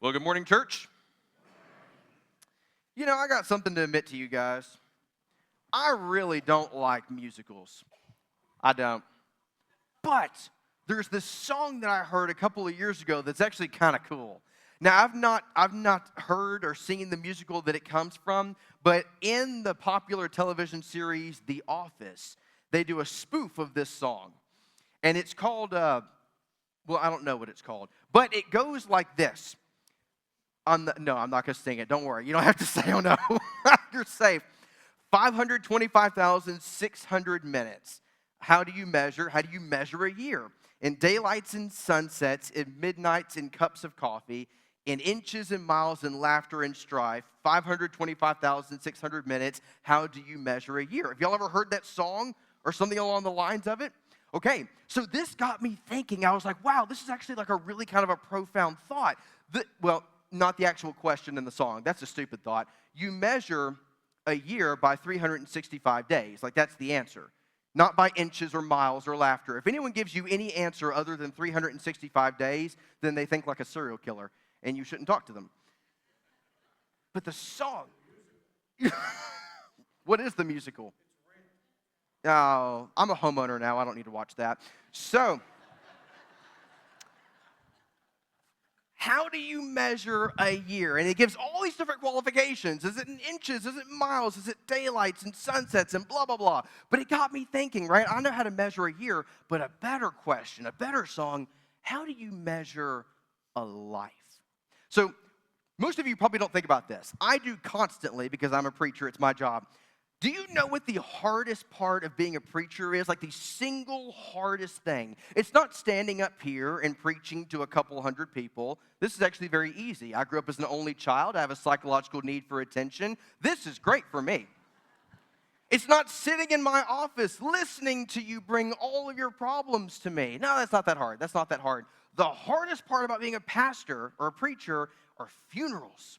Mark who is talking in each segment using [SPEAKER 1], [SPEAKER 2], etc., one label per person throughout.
[SPEAKER 1] Well, good morning, church. I got something to admit to you guys. I really don't like musicals. I don't. But there's this song that I heard a couple of years ago that's actually kind of cool. Now, I've not heard or seen the musical that it comes from, but in the popular television series The Office, they do a spoof of this song. And it's called, I don't know what it's called, but it goes like this. No, I'm not going to sing it. Don't worry. You don't have to say, oh no. You're safe. 525,600 minutes. How do you measure a year? In daylights and sunsets, in midnights and cups of coffee, in inches and miles and laughter and strife, 525,600 minutes. How do you measure a year? Have y'all ever heard that song or something along the lines of it? Okay, so this got me thinking. I was like, wow, this is actually like a really kind of a profound thought. Not the actual question in the song. That's a stupid thought. You measure a year by 365 days. Like, that's the answer. Not by inches or miles or laughter. If anyone gives you any answer other than 365 days, then they think like a serial killer, and you shouldn't talk to them. But the song... What is the musical? Oh, I'm a homeowner now. I don't need to watch that. So... how do you measure a year? And it gives all these different qualifications. Is it in inches? Is it miles? Is it daylights and sunsets and blah, blah, blah? But it got me thinking, right? I know how to measure a year, but a better question, a better song, how do you measure a life? So most of you probably don't think about this. I do constantly because I'm a preacher. It's my job. Do you know what the hardest part of being a preacher is? Like the single hardest thing. It's not standing up here and preaching to a couple hundred people. This is actually very easy. I grew up as an only child. I have a psychological need for attention. This is great for me. It's not sitting in my office listening to you bring all of your problems to me. No, that's not that hard. That's not that hard. The hardest part about being a pastor or a preacher are funerals.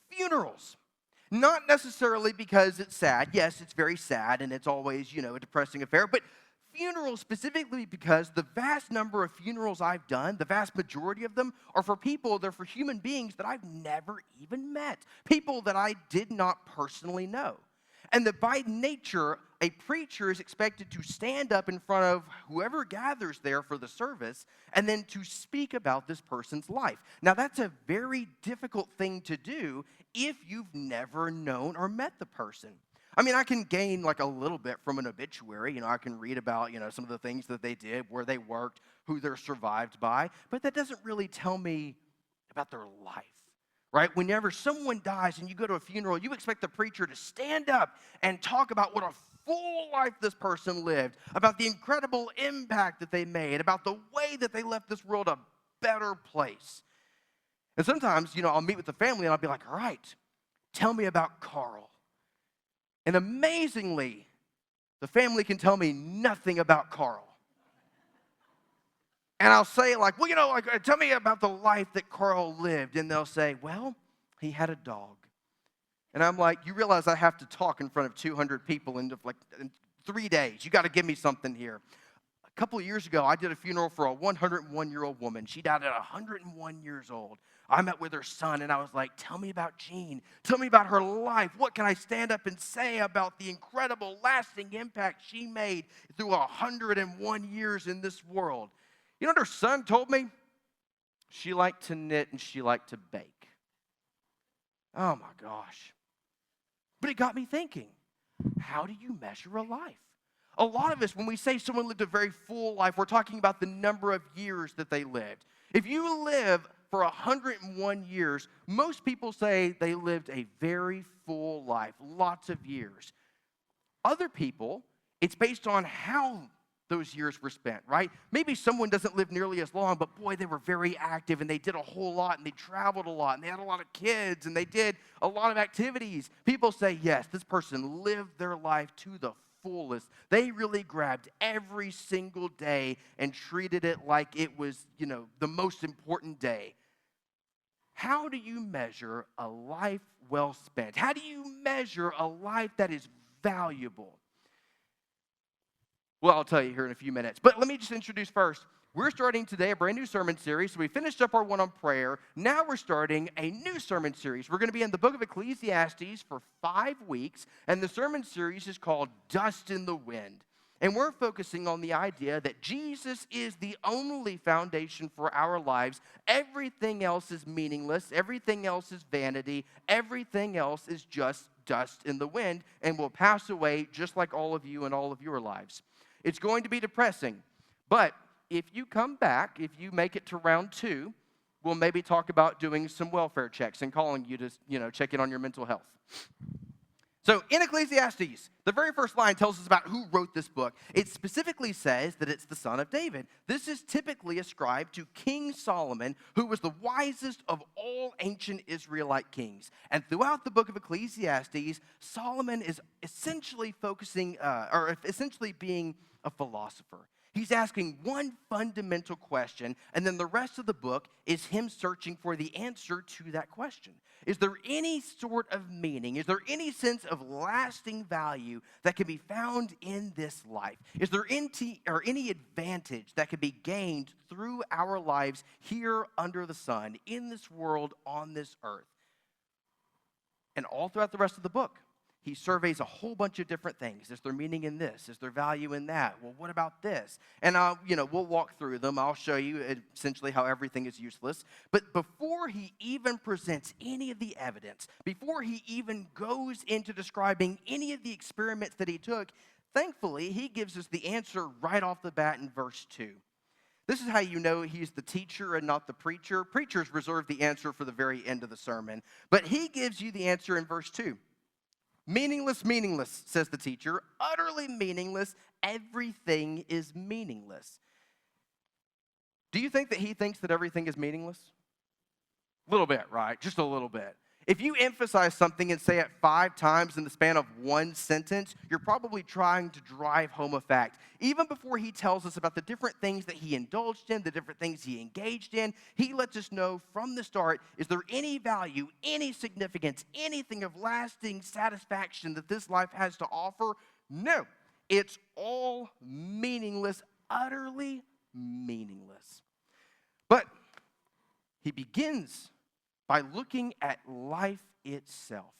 [SPEAKER 1] Funerals. Not necessarily because it's sad. Yes, it's very sad, and it's always, a depressing affair. But funerals specifically because the vast number of funerals I've done, the vast majority of them, are for people, they're for human beings that I've never even met. People that I did not personally know. And that by nature, a preacher is expected to stand up in front of whoever gathers there for the service and then to speak about this person's life. Now, that's a very difficult thing to do if you've never known or met the person. I mean, I can gain like a little bit from an obituary. I can read about, some of the things that they did, where they worked, who they're survived by. But that doesn't really tell me about their life. Right? Whenever someone dies and you go to a funeral, you expect the preacher to stand up and talk about what a full life this person lived, about the incredible impact that they made, about the way that they left this world a better place. And sometimes, I'll meet with the family and I'll be like, all right, tell me about Carl. And amazingly, the family can tell me nothing about Carl. And I'll say tell me about the life that Carl lived. And they'll say, well, he had a dog. And I'm like, you realize I have to talk in front of 200 people in 3 days. You got to give me something here. A couple of years ago, I did a funeral for a 101-year-old woman. She died at 101 years old. I met with her son, and I was like, tell me about Jean. Tell me about her life. What can I stand up and say about the incredible, lasting impact she made through 101 years in this world? You know what her son told me? She liked to knit and she liked to bake. Oh my gosh. But it got me thinking, how do you measure a life? A lot of us, when we say someone lived a very full life, we're talking about the number of years that they lived. If you live for 101 years, most people say they lived a very full life, lots of years. Other people, it's based on how those years were spent, right? Maybe someone doesn't live nearly as long, but boy, they were very active and they did a whole lot and they traveled a lot and they had a lot of kids and they did a lot of activities. People say, yes, this person lived their life to the fullest. They really grabbed every single day and treated it like it was, the most important day. How do you measure a life well spent? How do you measure a life that is valuable? Well, I'll tell you here in a few minutes. But let me just introduce first We're starting today a brand new sermon series. So we finished up our one on prayer. Now we're starting a new sermon series. We're going to be in the book of Ecclesiastes for 5 weeks, and the sermon series is called Dust in the Wind. And we're focusing on the idea that Jesus is the only foundation for our lives. Everything else is meaningless. Everything else is vanity. Everything else is just dust in the wind and will pass away just like all of you and all of your lives. It's going to be depressing, but if you come back, if you make it to round 2, we'll maybe talk about doing some welfare checks and calling you to, check in on your mental health. So in Ecclesiastes, the very first line tells us about who wrote this book. It specifically says that it's the son of David. This is typically ascribed to King Solomon, who was the wisest of all ancient Israelite kings. And throughout the book of Ecclesiastes, Solomon is essentially essentially being a philosopher. He's asking one fundamental question, and then the rest of the book is him searching for the answer to that question. Is there any sort of meaning? Is there any sense of lasting value that can be found in this life? Is there any advantage that can be gained through our lives here under the sun, in this world, on this earth? And all throughout the rest of the book, he surveys a whole bunch of different things. Is there meaning in this? Is there value in that? Well, what about this? And we'll walk through them. I'll show you essentially how everything is useless. But before he even presents any of the evidence, before he even goes into describing any of the experiments that he took, thankfully, he gives us the answer right off the bat in verse 2. This is how you know he's the teacher and not the preacher. Preachers reserve the answer for the very end of the sermon. But he gives you the answer in verse 2. Meaningless, meaningless, says the teacher. Utterly meaningless. Everything is meaningless. Do you think that he thinks that everything is meaningless? A little bit, right? Just a little bit. If you emphasize something and say it 5 times in the span of one sentence, you're probably trying to drive home a fact. Even before he tells us about the different things that he indulged in, the different things he engaged in, he lets us know from the start, is there any value, any significance, anything of lasting satisfaction that this life has to offer? No. It's all meaningless, utterly meaningless. But he begins by looking at life itself.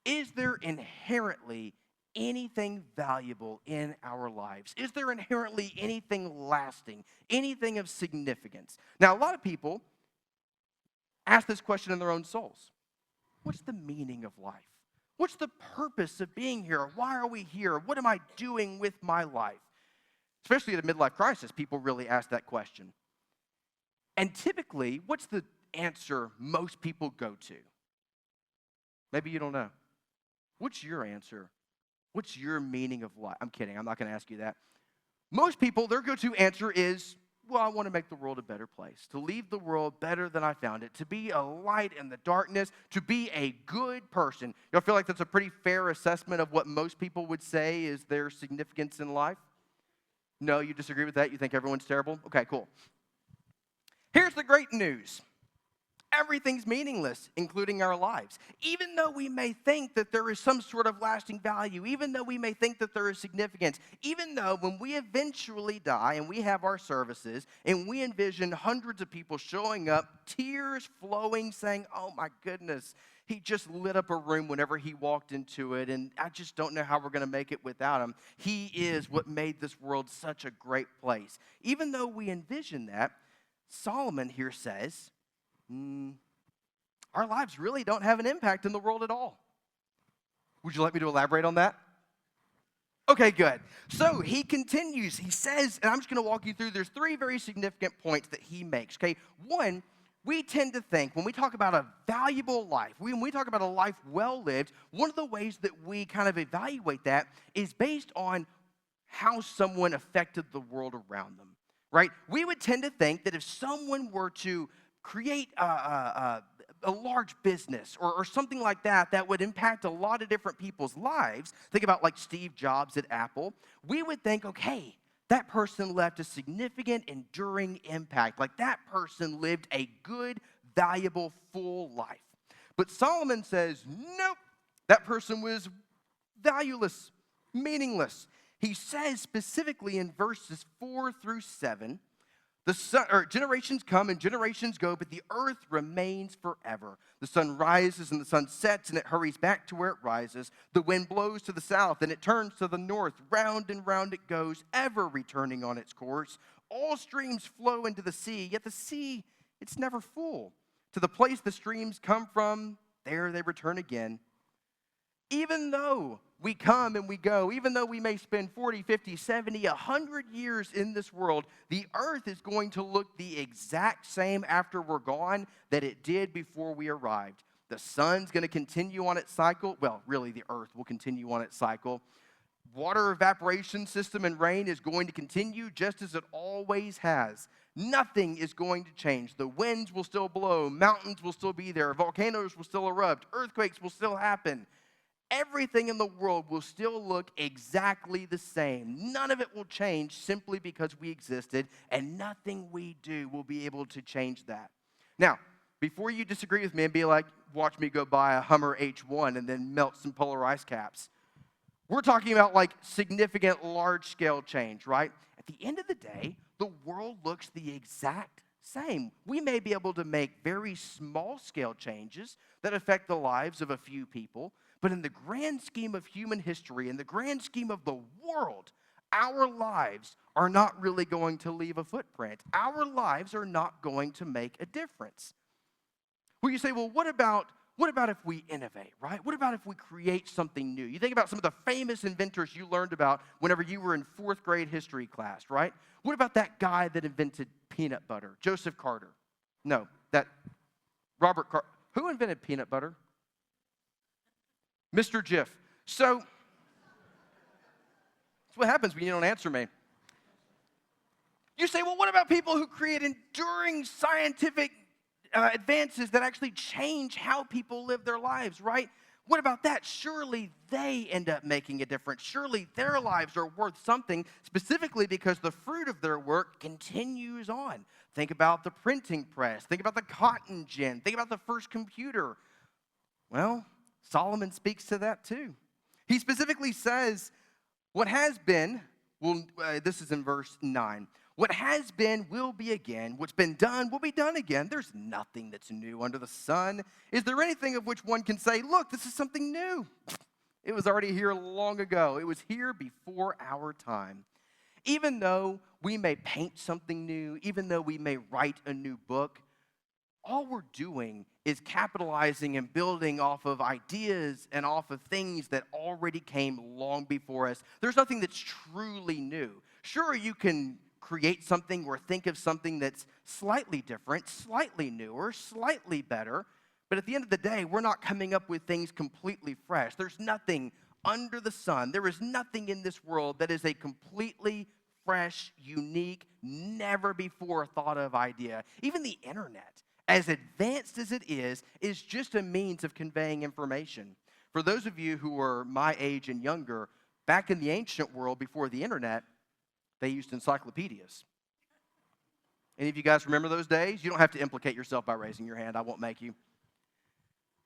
[SPEAKER 1] Is there inherently anything valuable in our lives? Is there inherently anything lasting, anything of significance? Now, a lot of people ask this question in their own souls. What's the meaning of life? What's the purpose of being here? Why are we here? What am I doing with my life? Especially at a midlife crisis, people really ask that question. And typically, what's the answer most people go to? Maybe you don't know. What's your answer? What's your meaning of life? I'm kidding. I'm not going to ask you that. Most people, their go-to answer is, well, I want to make the world a better place, to leave the world better than I found it, to be a light in the darkness, to be a good person. Y'all feel like that's a pretty fair assessment of what most people would say is their significance in life? No, you disagree with that? You think everyone's terrible? Okay, cool. Here's the great news. Everything's meaningless, including our lives. Even though we may think that there is some sort of lasting value, even though we may think that there is significance, even though when we eventually die and we have our services and we envision hundreds of people showing up, tears flowing, saying, oh my goodness, he just lit up a room whenever he walked into it, and I just don't know how we're going to make it without him. He is what made this world such a great place. Even though we envision that, Solomon here says, our lives really don't have an impact in the world at all. Would you like me to elaborate on that? Okay, good. So he continues. He says, and I'm just going to walk you through, there's 3 very significant points that he makes. Okay, one, we tend to think when we talk about a valuable life, when we talk about a life well lived, one of the ways that we kind of evaluate that is based on how someone affected the world around them, right? We would tend to think that if someone were to create a large business or something like that that would impact a lot of different people's lives, think about like Steve Jobs at Apple, we would think, okay, that person left a significant, enduring impact. Like that person lived a good, valuable, full life. But Solomon says, nope, that person was valueless, meaningless. He says specifically in verses 4 through 7, The sun, or generations come and generations go, but the earth remains forever. The sun rises and the sun sets, and it hurries back to where it rises. The wind blows to the south, and it turns to the north. Round and round it goes, ever returning on its course. All streams flow into the sea, yet the sea, it's never full. To the place the streams come from, there they return again. Even though we come and we go, even though we may spend 40, 50, 70, 100 years in this world, the earth is going to look the exact same after we're gone that it did before we arrived. The sun's going to continue on its cycle. Well, really, the earth will continue on its cycle. Water evaporation system and rain is going to continue just as it always has. Nothing is going to change. The winds will still blow. Mountains will still be there. Volcanoes will still erupt. Earthquakes will still happen. Everything in the world will still look exactly the same. None of it will change simply because we existed, and nothing we do will be able to change that. Now, before you disagree with me and be like, watch me go buy a Hummer H1 and then melt some polar ice caps, we're talking about like significant large-scale change, right? At the end of the day, the world looks the exact same. We may be able to make very small-scale changes that affect the lives of a few people, but in the grand scheme of human history, in the grand scheme of the world, our lives are not really going to leave a footprint. Our lives are not going to make a difference. Well, you say, well, what about if we innovate, right? What about if we create something new? You think about some of the famous inventors you learned about whenever you were in 4th grade history class, right? What about that guy that invented peanut butter, Joseph Carter? No, that Robert Carter. Who invented peanut butter? Mr. Jif. So, that's what happens when you don't answer me. You say, well, what about people who create enduring scientific advances that actually change how people live their lives, right? What about that? Surely they end up making a difference. Surely their lives are worth something, specifically because the fruit of their work continues on. Think about the printing press. Think about the cotton gin. Think about the first computer. Well, Solomon speaks to that too. He specifically says, what has been, this is in verse 9. What has been will be again. What's been done will be done again. There's nothing that's new under the sun. Is there anything of which one can say, look, this is something new? It was already here long ago. It was here before our time. Even though we may paint something new, even though we may write a new book, all we're doing is capitalizing and building off of ideas and off of things that already came long before us. There's nothing that's truly new. Sure, you can create something or think of something that's slightly different, slightly newer, slightly better, but at the end of the day, we're not coming up with things completely fresh. There's nothing under the sun. There is nothing in this world that is a completely fresh, unique, never before thought of idea. Even the internet, as advanced as it is just a means of conveying information. For those of you who are my age and younger, back in the ancient world before the internet, they used encyclopedias. Any of you guys remember those days? You don't have to implicate yourself by raising your hand. I won't make you.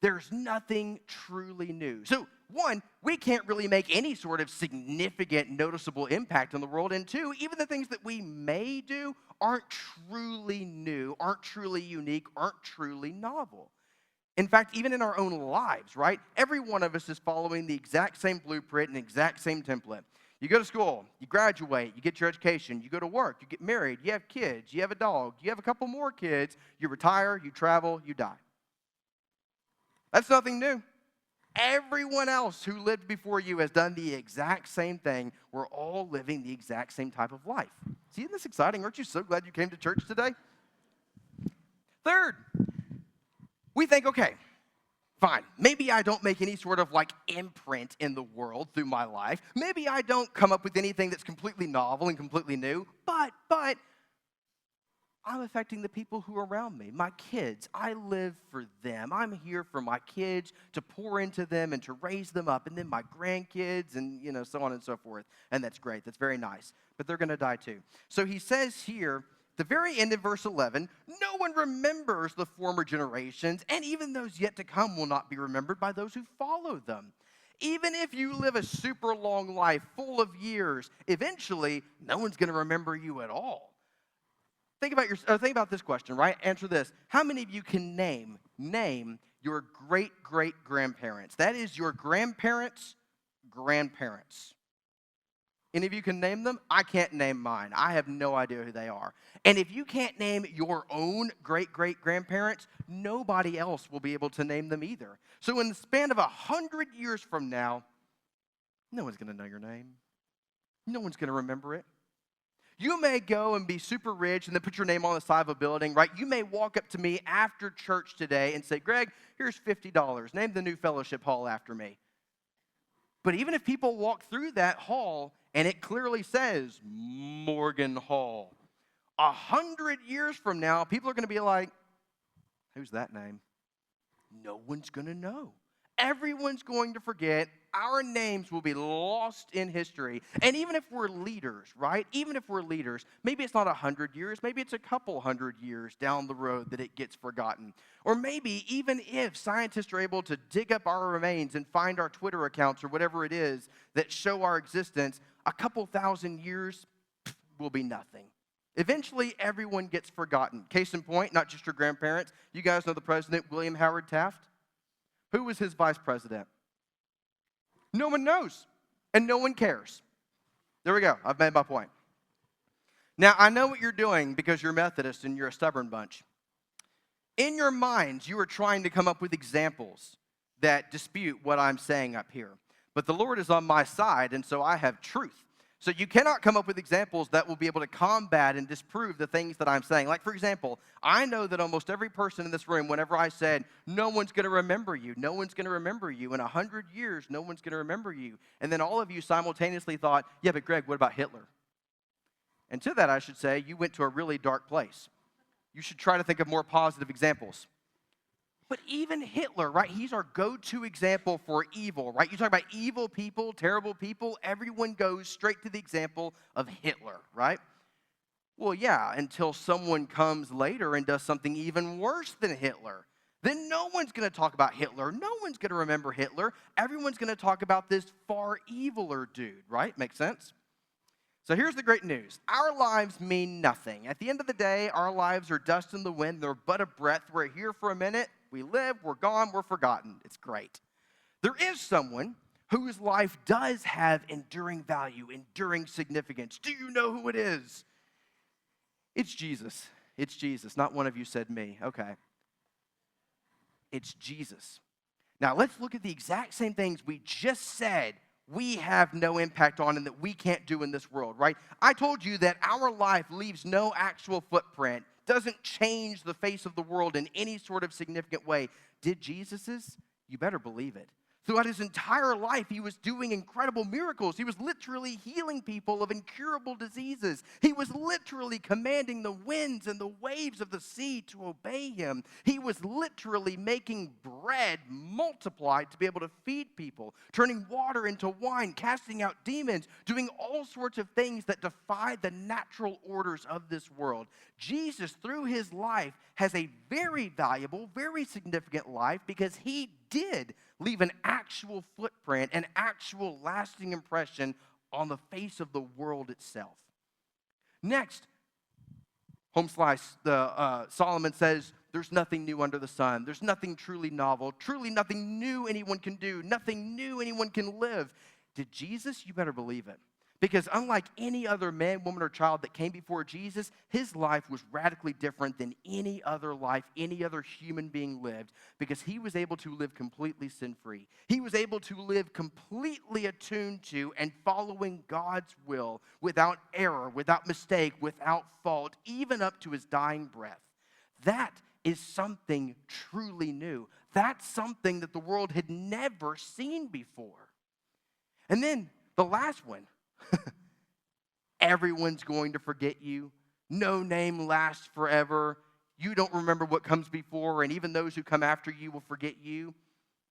[SPEAKER 1] There's nothing truly new. So, one, we can't really make any sort of significant, noticeable impact on the world. And two, even the things that we may do aren't truly new, aren't truly unique, aren't truly novel. In fact, even in our own lives, right? Every one of us is following the exact same blueprint and exact same template. You go to school, you graduate, you get your education, you go to work, you get married, you have kids, you have a dog, you have a couple more kids, you retire, you travel, you die. That's nothing new. Everyone else who lived before you has done the exact same thing. We're all living the exact same type of life. See, isn't this exciting? Aren't you so glad you came to church today? Third, we think, okay, fine, maybe I don't make any sort of like imprint in the world through my life. Maybe I don't come up with anything that's completely novel and completely new, but I'm affecting the people who are around me, my kids. I live for them. I'm here for my kids to pour into them and to raise them up, and then my grandkids and, so on and so forth. And that's great. That's very nice. But they're going to die too. So he says here, the very end of verse 11, no one remembers the former generations, and even those yet to come will not be remembered by those who follow them. Even if you live a super long life full of years, eventually no one's going to remember you at all. think about this question, right? Answer this. How many of you can name your great-great-grandparents? That is your grandparents' grandparents. Any of you can name them? I can't name mine. I have no idea who they are. And if you can't name your own great-great-grandparents, nobody else will be able to name them either. So in the span of 100 years from now, no one's going to know your name. No one's going to remember it. You may go and be super rich and then put your name on the side of a building, right? You may walk up to me after church today and say, Greg, here's $50. Name the new fellowship hall after me. But even if people walk through that hall and it clearly says Morgan Hall, 100 years from now, people are going to be like, who's that name? No one's going to know. Everyone's going to forget. Our names will be lost in history. And even if we're leaders, right? Even if we're leaders, maybe it's not 100 years, maybe it's a couple hundred years down the road that it gets forgotten. Or maybe even if scientists are able to dig up our remains and find our Twitter accounts or whatever it is that show our existence, a couple thousand years will be nothing. Eventually, everyone gets forgotten. Case in point, not just your grandparents. You guys know the president, William Howard Taft? Who was his vice president? No one knows, and no one cares. There we go. I've made my point. Now, I know what you're doing because you're Methodist and you're a stubborn bunch. In your minds, you are trying to come up with examples that dispute what I'm saying up here. But the Lord is on my side, and so I have truth. So you cannot come up with examples that will be able to combat and disprove the things that I'm saying. Like, for example, I know that almost every person in this room, whenever I said, no one's going to remember you, no one's going to remember you, in 100 years, no one's going to remember you. And then all of you simultaneously thought, yeah, but Greg, what about Hitler? And to that, I should say, you went to a really dark place. You should try to think of more positive examples. But even Hitler, right, he's our go-to example for evil, right? You talk about evil people, terrible people, everyone goes straight to the example of Hitler, right? Well, yeah, until someone comes later and does something even worse than Hitler. Then no one's going to talk about Hitler. No one's going to remember Hitler. Everyone's going to talk about this far eviler dude, right? Makes sense? So here's the great news. Our lives mean nothing. At the end of the day, our lives are dust in the wind. They're but a breath. We're here for a minute. We live, we're gone, we're forgotten. It's great. There is someone whose life does have enduring value, enduring significance. Do you know who it is? It's Jesus. It's Jesus. Not one of you said me. Okay. It's Jesus. Now, let's look at the exact same things we just said we have no impact on and that we can't do in this world, right? I told you that our life leaves no actual footprint, doesn't change the face of the world in any sort of significant way. Did Jesus's? You better believe it. Throughout his entire life, he was doing incredible miracles. He was literally healing people of incurable diseases. He was literally commanding the winds and the waves of the sea to obey him. He was literally making bread multiplied to be able to feed people, turning water into wine, casting out demons, doing all sorts of things that defy the natural orders of this world. Jesus, through his life, has a very valuable, very significant life because he did leave an actual footprint, an actual lasting impression on the face of the world itself. Next, home slice, Solomon says, there's nothing new under the sun. There's nothing truly novel, truly nothing new anyone can do, nothing new anyone can live. Did Jesus? You better believe it. Because unlike any other man, woman, or child that came before Jesus, his life was radically different than any other life, any other human being lived, because he was able to live completely sin-free. He was able to live completely attuned to and following God's will without error, without mistake, without fault, even up to his dying breath. That is something truly new. That's something that the world had never seen before. And then the last one. Everyone's going to forget you. No name lasts forever. You don't remember what comes before, and even those who come after you will forget you.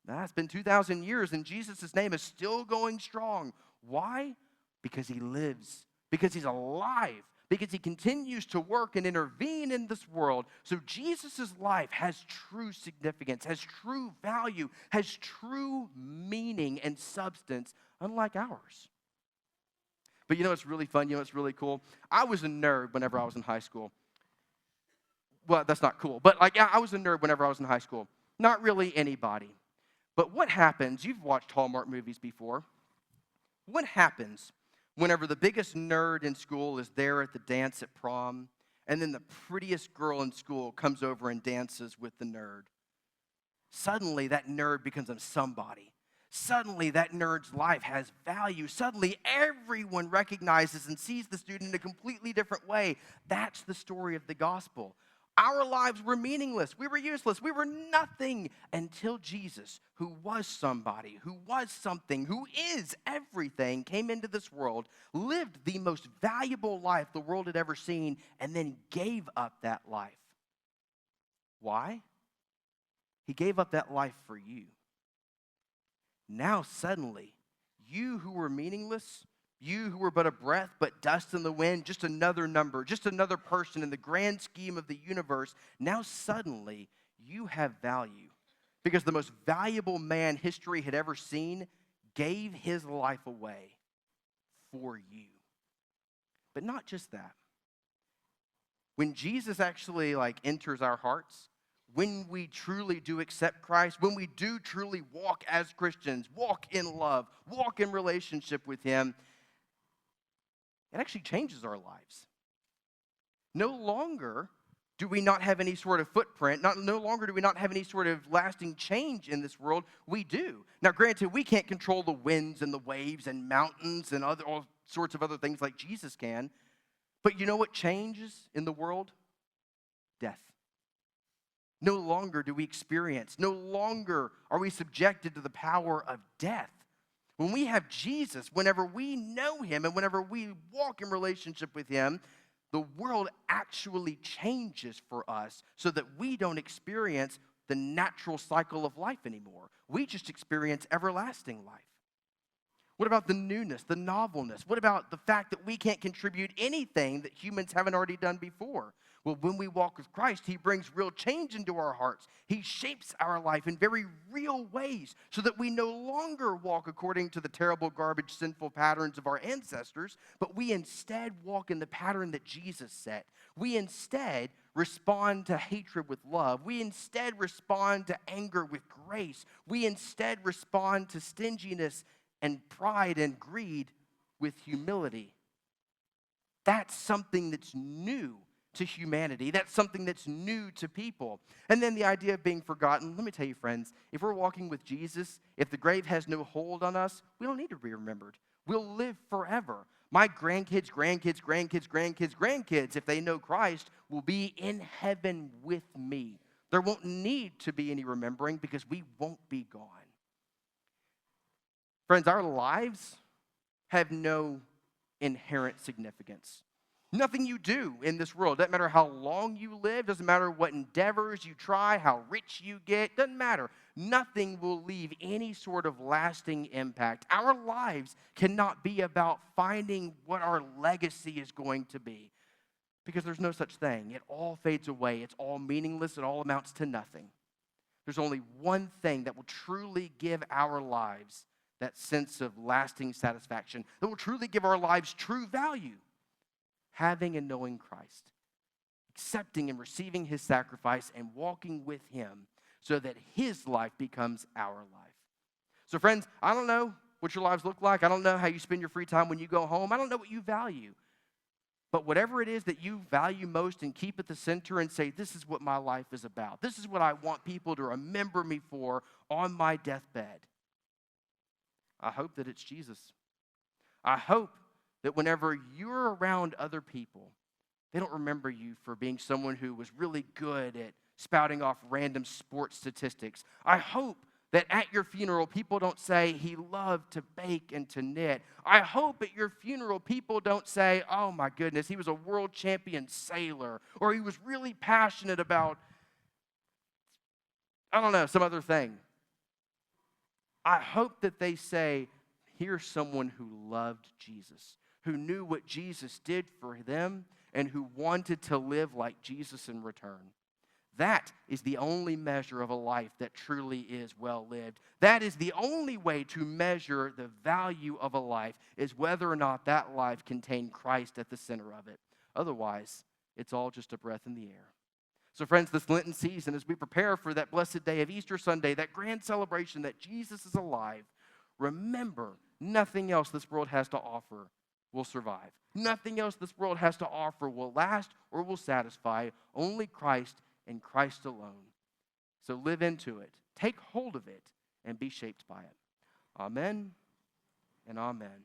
[SPEAKER 1] It's been 2,000 years, and Jesus' name is still going strong. Why? Because he lives, because he's alive, because he continues to work and intervene in this world. So Jesus' life has true significance, has true value, has true meaning and substance, unlike ours. But you know what's really fun? You know what's really cool? I was a nerd whenever I was in high school. well, that's not cool. But like, yeah, I was a nerd whenever I was in high school. Not really anybody. But what happens, you've watched Hallmark movies before. What happens whenever the biggest nerd in school is there at the dance at prom, and then the prettiest girl in school comes over and dances with the nerd? Suddenly, that nerd becomes a somebody. Suddenly, that nerd's life has value. Suddenly, everyone recognizes and sees the student in a completely different way. That's the story of the gospel. Our lives were meaningless. We were useless. We were nothing until Jesus, who was somebody, who was something, who is everything, came into this world, lived the most valuable life the world had ever seen, and then gave up that life. Why? He gave up that life for you. Now suddenly, you who were meaningless, you who were but a breath, but dust in the wind, just another number, just another person in the grand scheme of the universe, now suddenly you have value. Because the most valuable man history had ever seen gave his life away for you. But not just that. When Jesus actually enters our hearts, when we truly do accept Christ, when we do truly walk as Christians, walk in love, walk in relationship with Him, it actually changes our lives. No longer do we not have any sort of footprint. No longer do we not have any sort of lasting change in this world. We do. Now, granted, we can't control the winds and the waves and mountains and all sorts of other things like Jesus can. But you know what changes in the world? Death. No longer do we experience, no longer are we subjected to the power of death. When we have Jesus, whenever we know Him and whenever we walk in relationship with Him, the world actually changes for us so that we don't experience the natural cycle of life anymore. We just experience everlasting life. What about the newness, the novelness? What about the fact that we can't contribute anything that humans haven't already done before? Well, when we walk with Christ, He brings real change into our hearts. He shapes our life in very real ways so that we no longer walk according to the terrible, garbage, sinful patterns of our ancestors, but we instead walk in the pattern that Jesus set. We instead respond to hatred with love. We instead respond to anger with grace. We instead respond to stinginess and pride and greed with humility. That's something that's new to humanity. That's something that's new to people. And then the idea of being forgotten. Let me tell you, friends, if we're walking with Jesus, if the grave has no hold on us, we don't need to be remembered. We'll live forever. My grandkids, if they know Christ, will be in heaven with me. There won't need to be any remembering because we won't be gone. Friends, our lives have no inherent significance. Nothing you do in this world, doesn't matter how long you live, doesn't matter what endeavors you try, how rich you get, doesn't matter. Nothing will leave any sort of lasting impact. Our lives cannot be about finding what our legacy is going to be because there's no such thing. It all fades away. It's all meaningless. It all amounts to nothing. There's only one thing that will truly give our lives that sense of lasting satisfaction, that will truly give our lives true value. Having and knowing Christ, accepting and receiving His sacrifice and walking with Him so that His life becomes our life. So friends, I don't know what your lives look like. I don't know how you spend your free time when you go home. I don't know what you value. But whatever it is that you value most and keep at the center and say, this is what my life is about. This is what I want people to remember me for on my deathbed. I hope that it's Jesus. I hope that whenever you're around other people, they don't remember you for being someone who was really good at spouting off random sports statistics. I hope that at your funeral, people don't say he loved to bake and to knit. I hope at your funeral, people don't say, oh my goodness, he was a world champion sailor, or he was really passionate about, I don't know, some other thing. I hope that they say, here's someone who loved Jesus, who knew what Jesus did for them, and who wanted to live like Jesus in return. That is the only measure of a life that truly is well lived. That is the only way to measure the value of a life, is whether or not that life contained Christ at the center of it. Otherwise, it's all just a breath in the air. So friends, this Lenten season, as we prepare for that blessed day of Easter Sunday, that grand celebration that Jesus is alive, remember, nothing else this world has to offer will survive. Nothing else this world has to offer will last or will satisfy. Only Christ and Christ alone. So live into it, take hold of it, and be shaped by it. Amen and amen.